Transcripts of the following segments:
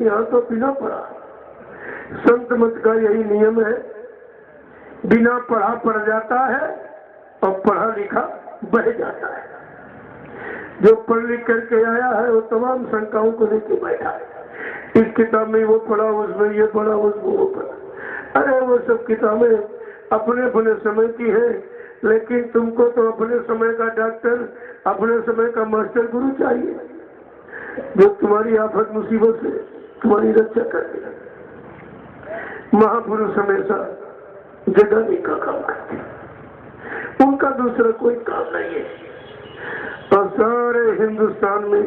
यहाँ तो बिना पढ़ा। संत मत का यही नियम है, बिना पढ़ा पढ़ जाता है और पढ़ा लिखा बह जाता है। जो पढ़ लिख करके आया है वो तमाम शंकाओं को लेकर बैठा है। इस किताब में वो पढ़ा, उसमें ये पढ़ा, उसमें वो पढ़ा। अरे वो सब किताबें अपने अपने समय की है, लेकिन तुमको तो अपने समय का डॉक्टर, अपने समय का मास्टर गुरु चाहिए, जो तुम्हारी आफत मुसीबत से तुम्हारी रक्षा कर दे। महापुरुष हमेशा जगाने का काम करते हैं, उनका दूसरा कोई काम नहीं है। और सारे हिंदुस्तान में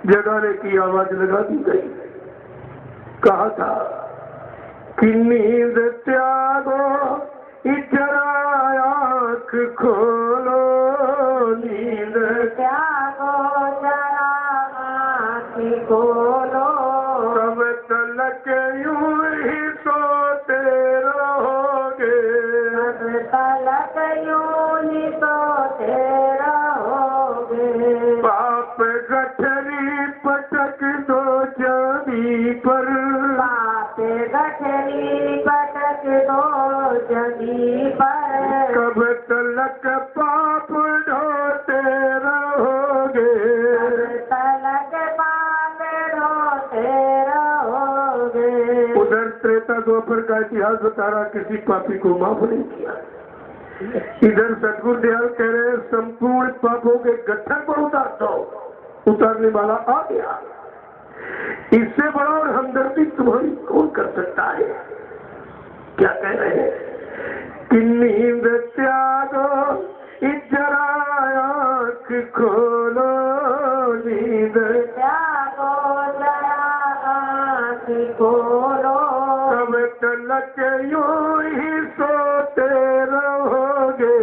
जगाने की आवाज लगा दी गई। कहा था कि नींद त्यागो जरा आँख खोलो, नींद त्यागो जरा आँख खोलो, तब तलक यूं ही सोते रहोगे, तब तलक यूं ही सोते रहोगे। पाप गठरी पटक दो जमी पर, पाप गठरी पटक दो जमी पर, कब तलक पाप ढोते रहोगे, तब तलक पाप ढोते रहोगे। उधर त्रेता द्वापर का इतिहास बता रहा, किसी पापी को माफ नहीं किया। इधर सतगुरु दयाल कह रहे हैं संपूर्ण पापों के गट्ठर को उतार दो, उतारने वाला आ गया। इससे बड़ा और हमदर्दी तुम्हारी कौन कर सकता है। क्या कह रहे हैं कि नींद त्यागो जरा आँख खोलो, नींद त्यागो जरा आँख खोलो, तब तलक यूं ही सोते रहोगे,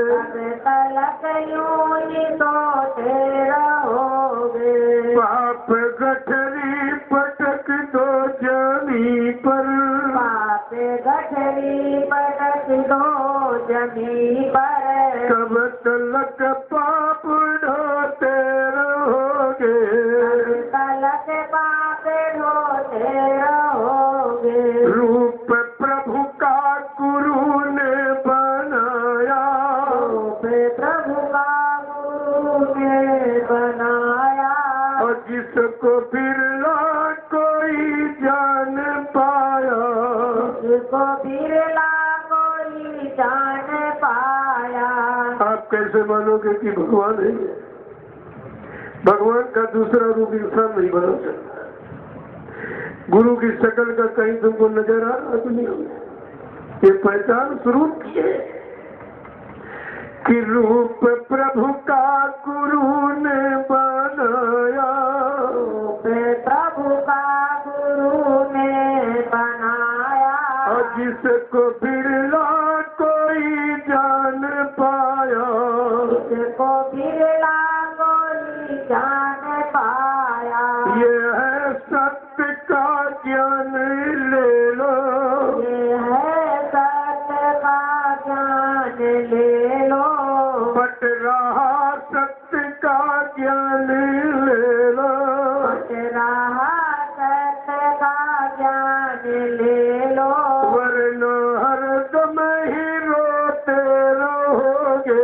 तब तलक यूं ही सोते रहोगे। पाप गठरी पटक दो जमी पर, पाप गठरी पटक दो जमी पर, तब तलक पाप ढोते रहोगे, तब तलक पाप ढोते रहोगे। रूप प्रभु का गुरु ने बनाया, रूप प्रभु का गुरु ने बनाया, और जिसको बिरला कोई जान पाया, जिसको बिरला कोई जान पाया। आप कैसे मानोगे कि भगवान है? भगवान का दूसरा रूप इंसान नहीं बना सकता। गुरु की शक्ल का कहीं तुमको नजर आ रहा दुनिया में? ये पहचान स्वरूप की है कि रूप प्रभु का गुरु ने बनाया, रूप प्रभु का गुरु ने बनाया, और जिसको बिरला कोई जान पाया, जिसको बिरला कोई जान पाया। ये है सत्य का ज्ञान ले लो, ये है सत्य का ज्ञान ले लो, बट रहा सत्य का ज्ञान ले लो, बट रहा सत्य का ज्ञान ले लो, वरना हरदम ही रोते रहोगे,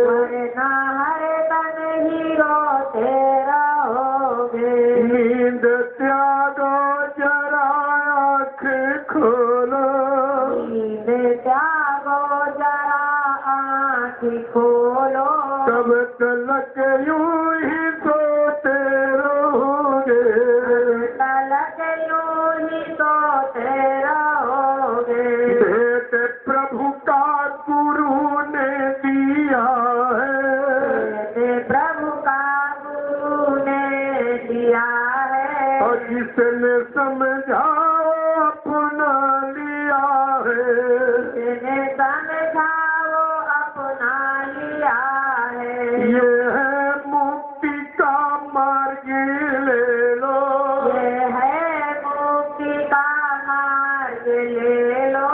वरना हरदम ही रोते रहोगे। नींद त्यागो जरा आँख खोलो, नींद त्यागो जरा आँख खोलो, तब तलक यूं ही सोते रहोगे, तलक यूं ही सोते रहोगे। भेंट प्रभु का गुरु ने दिया है, भेंट प्रभु का गुरु ने दिया है, और जिसने समझाओ अपना लिया है, जिसने समझाओ अपना लिया है। ये है मुक्ति का मार्ग ले लो, ये है मुक्ति का मार्ग ले लो,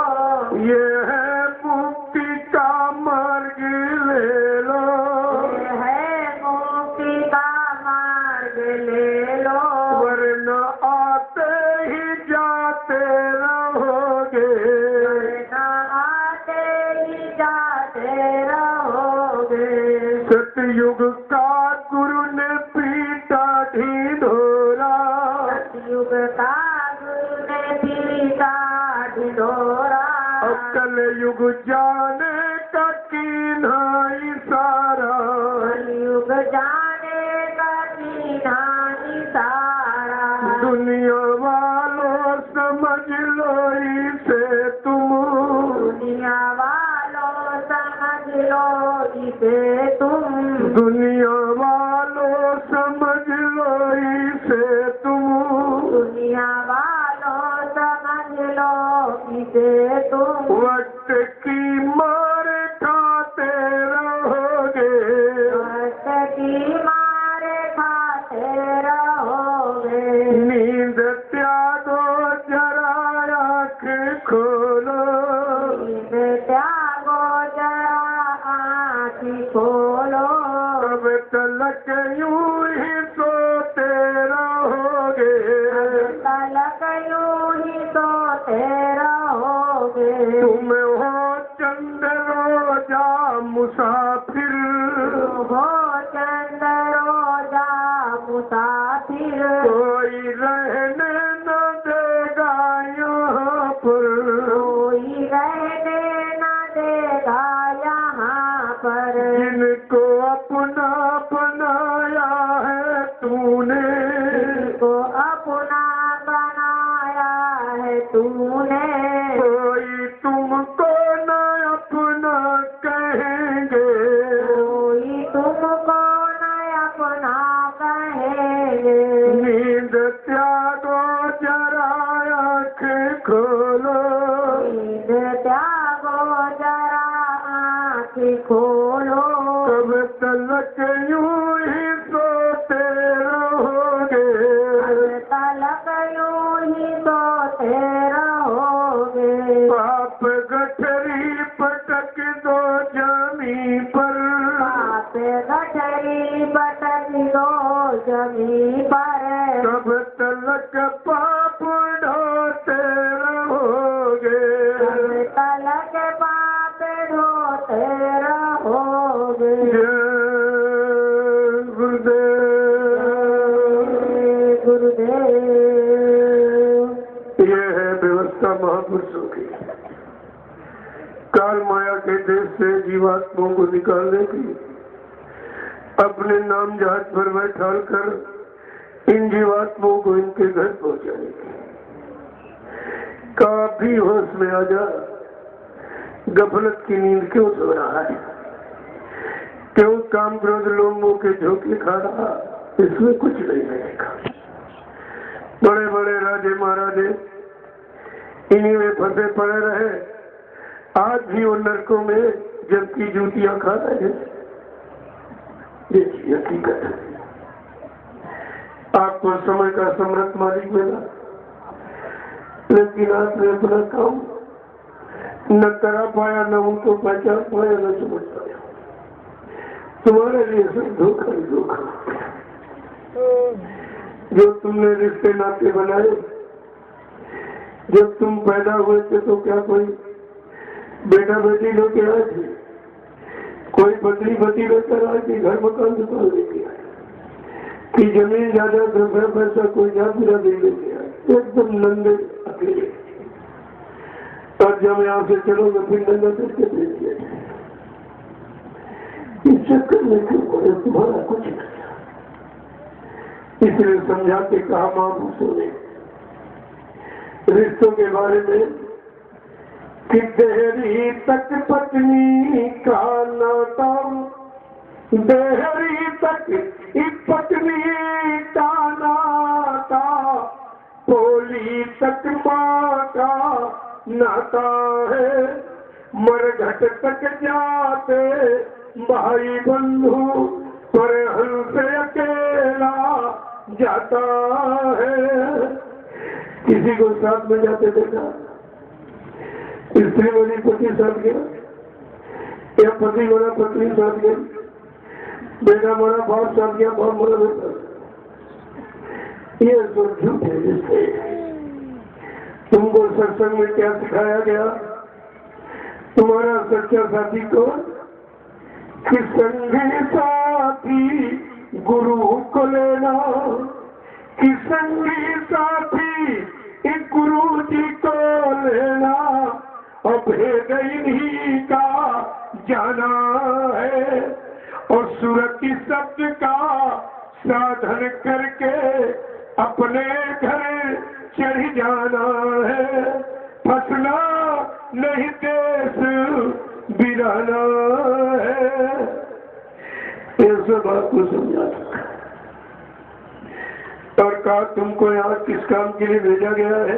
ये है मुक्ति का मार्ग ले लो, ये है मुक्ति का मार्ग ले लो, वरना जाते रहोगे, आते ही जाते रहोगे। सतयुग का गुरु ने पीटा ढिंढोरा, सतयुग का गुरु ने पीटा ढिंढोरा। कल युग जाने का कीन्हा इशारा, कलयुग जाने का कीन्हा इशारा। दुनिया वालों समझ लो इसे तुम, दुनिया वालों समझ लो इसे तुम। दुनिया वालों समझ लो इसे तुम, दुनिया वालों समझ लो इसे तुम। वक्त की मार खाते रहोगे, वक्त की मार खाते रहोगे। नींद त्यागो जरा आँख खोलो, नींद त्यागो जरा आँख खोलो। अब तलक यूं ही सोते रहोगे, तलक यूं ही सोते रहोगे। तुम हो चंद रोजा मुसाफिर, हो चंद रोजा मुसाफिर। कोई रहने न देगा यहाँ पर, कोई रहने न देगा यहाँ पर। जिनको अपना बनाया है तूने, जिनको अपना बनाया है तूने। कोई तुमको न अपना कहेंगे, कोई तुमको न अपना कहेंगे। नींद त्यागो जरा आँख खोलो, नींद त्यागो जरा आँख खोलो। कब तलक यूं ही सोते रहोगे, तलक यूं ही सोते रहोगे। पाप गठरी पटक दो जमी पर, पाप गठरी पटक दो जमी पर। कब तलक पाप ढोते रहोगे, तलक पाप ढोते रहोगे। जय गुरुदेव। गुरुदेव। यह है व्यवस्था महापुरुषों की, काल माया के देश से जीवात्माओं को निकालने की, अपने नाम जहाज पर बैठाल कर इन जीवात्माओं को इनके घर पहुंचाने की। काफी होश में आ जा, गफलत की नींद क्यों सो रहा है, क्यों काम क्रोध लोगों के झोंके खा रहा, इसमें कुछ नहीं रहेगा। बड़े बड़े राजे महाराजे इन्हीं में फंसे पड़े रहे, आज भी वो नरकों में जबकि जूतियां खा रहे हैं। देखिए हकीकत है, आपको समय का समर्थ मालिक मिला, लेकिन आपने अपना काम न करा पाया, न उनको पहचान पाया, न समझ पाया। तुम्हारे लिए सब धोखा ही धोखा। जो तुमने रिश्ते नाते बनाए, जब तुम पैदा हुए थे तो क्या कोई बेटा बेटी लेके आए थे, कोई पत्नी पति लेकर आए थे, घर मकान दुकान लेके आए कि जमीन ज्यादा रुपया पैसा कोई जातिरा दे लेके आए, एकदम नंगे अकेले। और जब यहाँ से चलोगे फिर नंगा करके भेज दिया। इस चक्कर में क्यों बोले, तुम्हारा कुछ नहीं। इसलिए समझा के कहा महापुरुषों ने रिश्तों के बारे में कि देहरी तक पत्नी का नाता, देहरी तक पत्नी का नाता, पोली तक माँ का नाता है, मरघट तक जाते भाई बंधु, पर हंस अकेला जाता है। किसी को साथ में जाते देखा, स्त्री वाली पति साथ गया, या पति वाला पत्नी साथ गया, बेटा मारा बाप साथ गया, बाप मारा बेटा। ये सब झूठे रिश्ते। तुमको सत्संग में क्या सिखाया गया? तुम्हारा सच्चा साथी कौन? कि संगी साथी गुरु को लेना, कि संगी साथी गुरु जी को लेना, और भेद इन्हीं का जाना है, और सुरति शब्द का साधन करके अपने घर चढ़ जाना है, फसना नहीं देश बिराना है। ये सब आपको समझा सका। और कहा तुमको यहाँ किस काम के लिए भेजा गया है?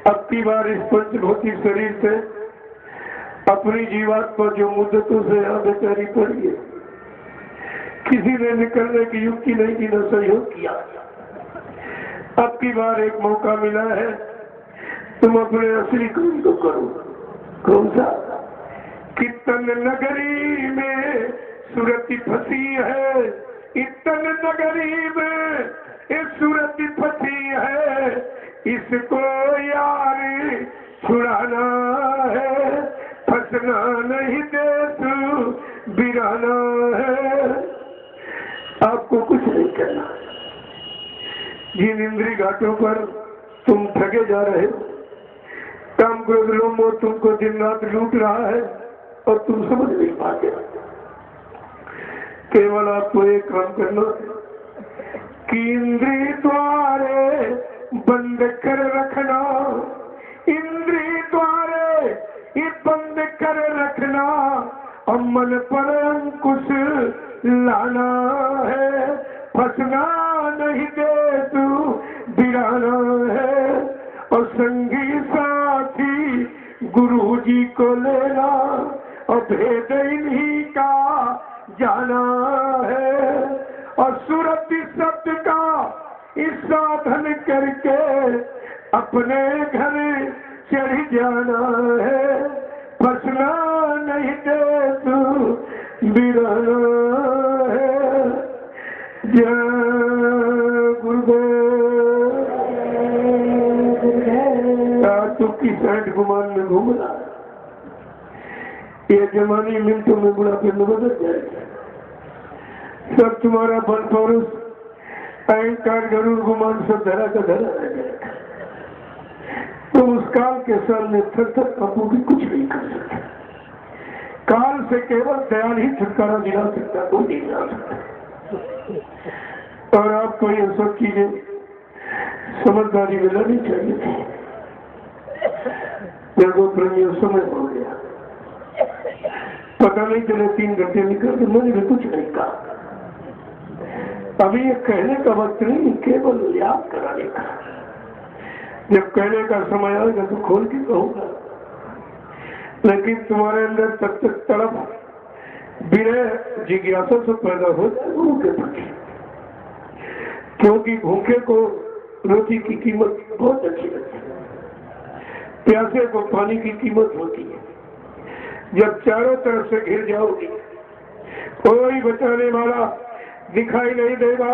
अब की बार इस पंचभौतिक शरीर से अपनी जीवात्मा जो मुद्दतों से यहाँ बेचारी पड़ी है, किसी ने निकलने की युक्ति नहीं की, न सहयोग किया। अब की बार एक मौका मिला है, तुम अपने असली काम को करो। कौन सा? कीर्तन नगरी में सुरति फंसी है, कीर्तन नगरी में इस सुरति फंसी है, इसको यार छुड़ाना है, फंसना नहीं देश बिराना है। आपको कुछ नहीं करना। जिन इंद्री घाटों पर तुम ठगे जा रहे हो, काम क्रोध लोभ मोह तुमको दिन रात लूट रहा है और तुम समझ नहीं पाते। केवल आपको एक काम करना कि इंद्री द्वारे बंद कर रखना, इंद्री द्वारे ये बंद कर रखना, और मन पर अंकुश लाना है, फंसना नहीं दे तू बिराना है, और संगी साथी गुरु जी को लेना, और भेद इन्हीं का जाना है, और सुरति शब्द का इस साधन करके अपने घर चढ़ जाना है, फंसना नहीं दे तू बिराना है। जय गुरुदेव। तू किस साइड गुमान में घूम रहा? ये जमानी मिनटों में बुढ़ापे में बदल जाएगा। सब तुम्हारा बल पौरुष अहंकार गरुड़ गुमान सब धरा का धरा रह जाएगा। तुम उस काल के सामने थर थर कांपो भी कुछ नहीं कर सकते। काल से केवल दयाल ही छुटकारा दिला सकता, कोई नहीं दिला सकता। और आपको ये सब चीजें समझदारी में लेनी चाहिए थी। मेरे को प्रेमियों समय हो गया, पता नहीं चले 3 घंटे निकल के मैंने भी कुछ नहीं कहा। अभी ये कहने का वक्त नहीं, केवल याद कराने का। जब कहने का समय आएगा तो खोल के कहूंगा, लेकिन तुम्हारे अंदर तब तक तड़प विरह जिज्ञासा से पैदा हो जाए गुरु के प्रति, क्योंकि भूखे को रोटी की कीमत बहुत अच्छी लगती है, प्यासे को पानी की कीमत होती है। जब चारों तरफ से घिर जाओगी, कोई बचाने वाला दिखाई नहीं देगा,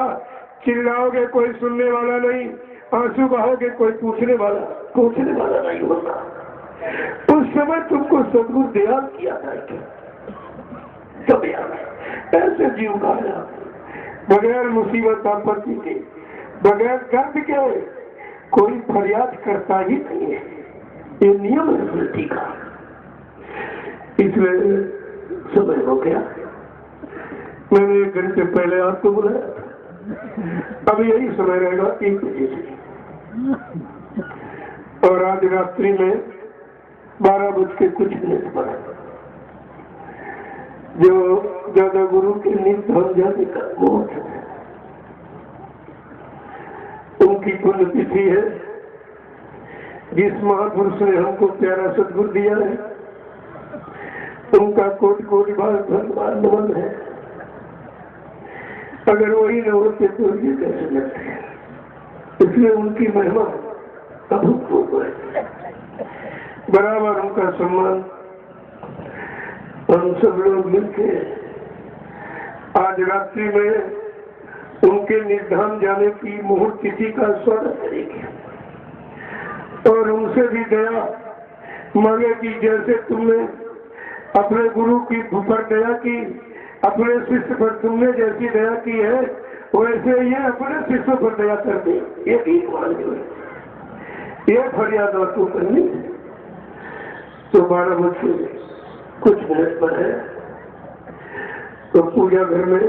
चिल्लाओगे कोई सुनने वाला नहीं, आंसू बहाओगे कोई पूछने वाला नहीं होगा। उस समय तुमको सदगुरु दयाल किया जाएगा, तब याद ऐसे जीव गाया बगैर मुसीबत आपत्ति के, बगैर गर्द के कोई फरियाद करता ही नहीं है। ये नियम है सृष्टि का। इसलिए समय हो गया, मैंने 1 घंटे पहले आपको बुलाया था। अब यही समय रहेगा 1 बजे से, और आज रात्रि में 12 बज के कुछ मिनट पर जो दादा गुरु के निधन जाने का मुहूर्त है, उनकी पुण्य तिथि है। जिस महापुरुष ने हमको प्यारा सदगुरु दिया है, उनका कोटि कोटि बार धन्यवाद नमन है। अगर वही न होते तो ये कैसे लगते हैं। इसलिए उनकी महिमा अभूतपूर्व है, बराबर उनका सम्मान हम सब लोग मिलके आज रात्रि में उनके निर्धाम जाने की मुहूर्त तिथि का स्वागत करेंगे। और उनसे भी दया मांगे कि जैसे तुमने अपने गुरु की पर दया की, अपने शिष्य पर तुमने जैसी दया की है वैसे ये अपने शिष्यों पर दया कर दे। ये भीख मांगी हुई, ये फरियाद आपको करनी। तो 12 बजे कुछ मिनट पर है तो पूजा घर में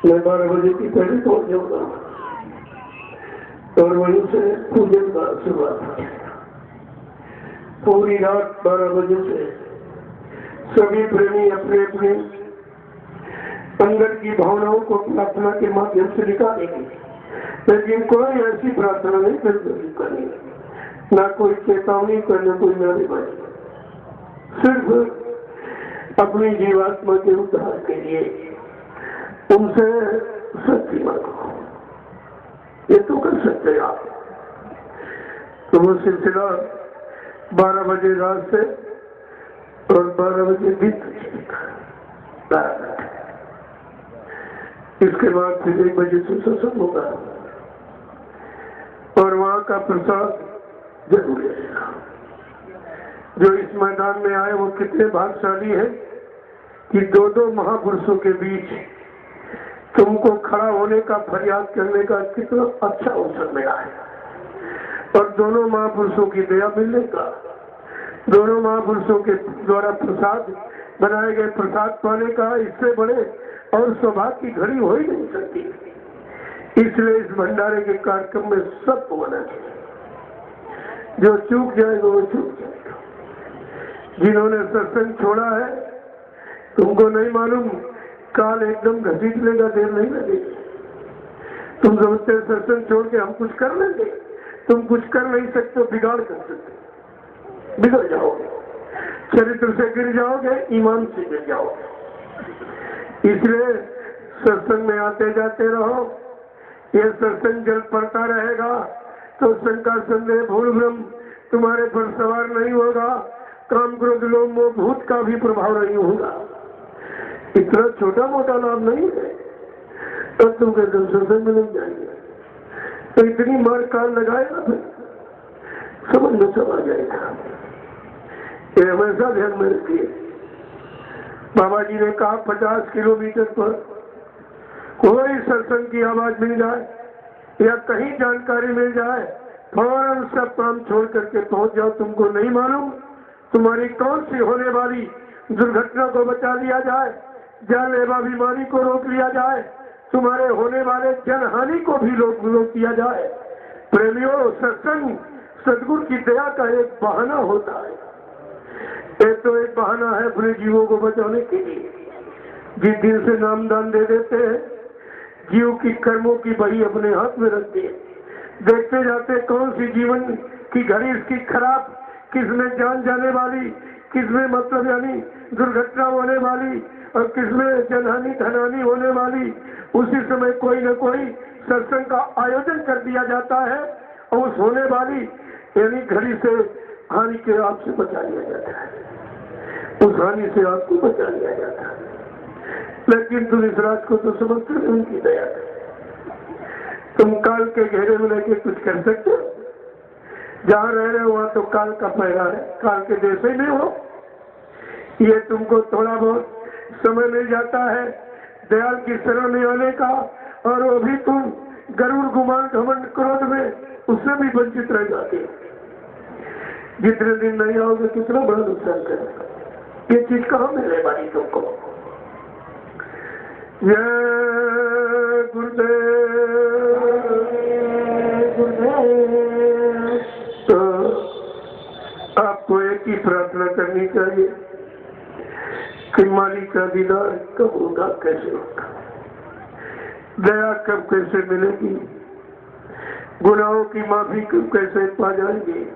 मैं 12 बजे की पहले पहुंच जाऊंगा और वहीं से पूजन का शुरुआत हो जाएगा। पूरी रात 12 बजे से सभी प्रेमी अपने अपने अंदर की भावनाओं को प्रार्थना के माध्यम से निकालेंगे, लेकिन कोई ऐसी प्रार्थना नहीं करनी, ना कोई चेतावनी करना, कोई नारेबाजी, सिर्फ अपनी जीवात्मा के उद्धार के लिए उनसे शक्ति मांगो। ये तो कर सकते आप। तो वो सिलसिला 12 बजे रात से और 12 बजे दिन इसके बाद फिर 1 बजे से सत्संग होगा और वहाँ का प्रसाद जरूर रहेगा। जो इस मैदान में आए वो कितने भाग्यशाली है कि 2 महापुरुषों के बीच तुमको खड़ा होने का, फरियाद करने का कितना अच्छा अवसर मिला है और दोनों महापुरुषों की दया मिलने का, दोनों महापुरुषों के द्वारा प्रसाद बनाए गए प्रसाद पाने का इससे बड़े और सौभाग्य की घड़ी हो ही नहीं सकती। इसलिए इस भंडारे के कार्यक्रम में सब होना चाहिए। जो चूक जाएगा वो चूक जाएगा। जिन्होंने सत्संग छोड़ा है तुमको नहीं मालूम, काल एकदम घसीट लेगा, देर नहीं लगेगी। तुम समझते सत्संग छोड़ के हम कुछ कर लेंगे, तुम कुछ कर नहीं सकते, बिगाड़ कर सकते, बिगड़ जाओगे, चरित्र से गिर जाओगे, ईमान से गिर जाओगे। इसलिए सत्संग में आते जाते रहो। ये सत्संग जल पड़ता रहेगा तो शंका संदेह भूल भ्रम तुम्हारे पर सवार नहीं होगा, काम क्रोध लोभ मोह भूत का भी प्रभाव नहीं होगा। इतना छोटा मोटा लाभ नहीं है तो तुम कहते सत्संग में नहीं जाएंगे तो इतनी मार कान लगाएगा, फिर समझ में सब आ जाएगा। ये हमेशा ध्यान में रखिए। बाबा जी ने कहा 50 किलोमीटर पर कोई सत्संग की आवाज मिल जाए या कहीं जानकारी मिल जाए, फौरन सब काम छोड़ करके पहुंच जाओ। तुमको नहीं मालूम तुम्हारी कौन सी होने वाली दुर्घटना को बचा लिया जाए, जानलेवा बीमारी को रोक लिया जाए, तुम्हारे होने वाले जनहानि को भी रोक दिया जाए। प्रेमियों, सत्संग सदगुरु की दया का एक बहाना होता है। एक तो एक बहाना है अपने जीवों को बचाने के लिए। जिस दिन से नामदान दे देते हैं, जीव की कर्मों की बही अपने हाथ में रखते हैं, देखते जाते कौन सी जीवन की घड़ी इसकी खराब, किसमें जान जाने वाली, किसमें मतलब यानी दुर्घटना होने वाली और किसमें जनहानि धनहानि होने वाली। उसी समय कोई न कोई सत्संग का आयोजन कर दिया जाता है और उस होने वाली यानी घड़ी से हानि के आपसे बचा लिया जाता है, उस हानि से आपको बचा लिया जाता है। लेकिन तुम इस रात को तो समझते हो उनकी दया है। तुम काल के घेरे में लेके कुछ कर सकते हो? जहाँ रह रहे हो वहाँ तो काल का पहरा है, काल के जैसे में हो। ये तुमको थोड़ा बहुत समय मिल जाता है दयाल की शरण में आने का, और वो भी तुम गरुड़ गुमान घमंड क्रोध में उससे भी वंचित रह जाते हो। जितने दिन नहीं आओगे कितना बड़ा नुकसान करेगा। ये चीज कहाँ मिलने वाली तुमको? जय गुरुदेव। तो आपको एक ही प्रार्थना करनी चाहिए कि मालिक का दीदार कब होगा, कैसे होगा, दया कब कैसे मिलेगी, गुनाहों की माफी कब कैसे पा जाएंगे।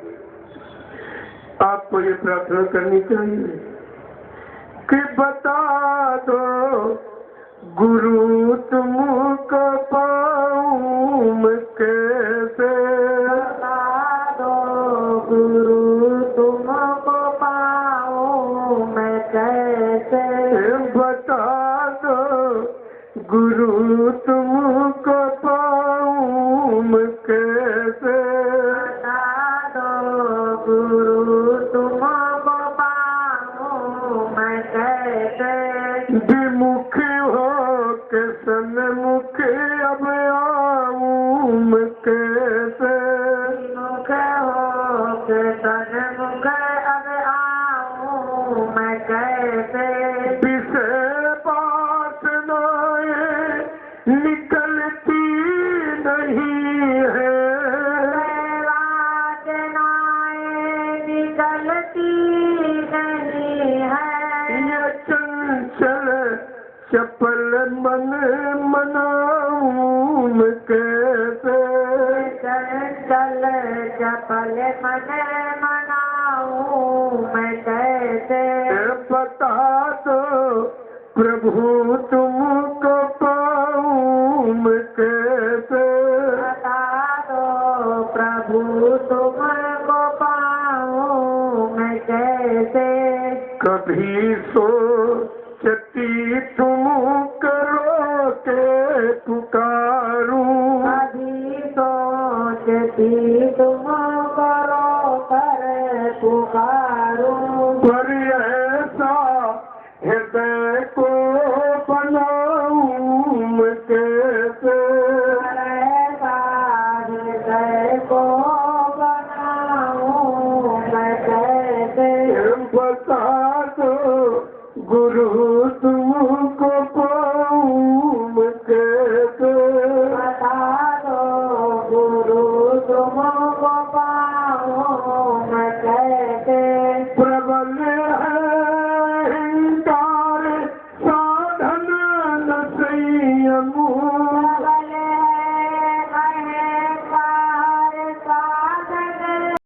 आपको ये प्रार्थना करनी चाहिए कि बता दो गुरु तुमको पाऊं मैं कैसे, बता दो गुरु तुमको पाऊं मैं कैसे, बता दो गुरु तुमको पाऊं मैं कैसे, बता कैसे, मुख हो के सन्मुख अब आऊं मैं कैसे, विषय वासनाएं निकलती नहीं है, वासनाएं निकलती नहीं है, ये चंचल चपल मन मनाऊं मैं कैसे, चंचल चपल मन मनाऊं मैं कैसे, बता दो प्रभु तुमको पाऊं मैं कैसे, बता दो प्रभु तुमको पाऊं मैं कैसे, कभी सोचती तुम करो के पुकारूं, कभी सोचती तुम करो कर पुकारूं, पर ऐसा हृदय को बनाऊं मैं कैसे, ऐसा हृदय को बनाऊं मैं कैसे, बता दो गुरु तुमको पाऊं मैं कैसे, बता दो गुरु तुमको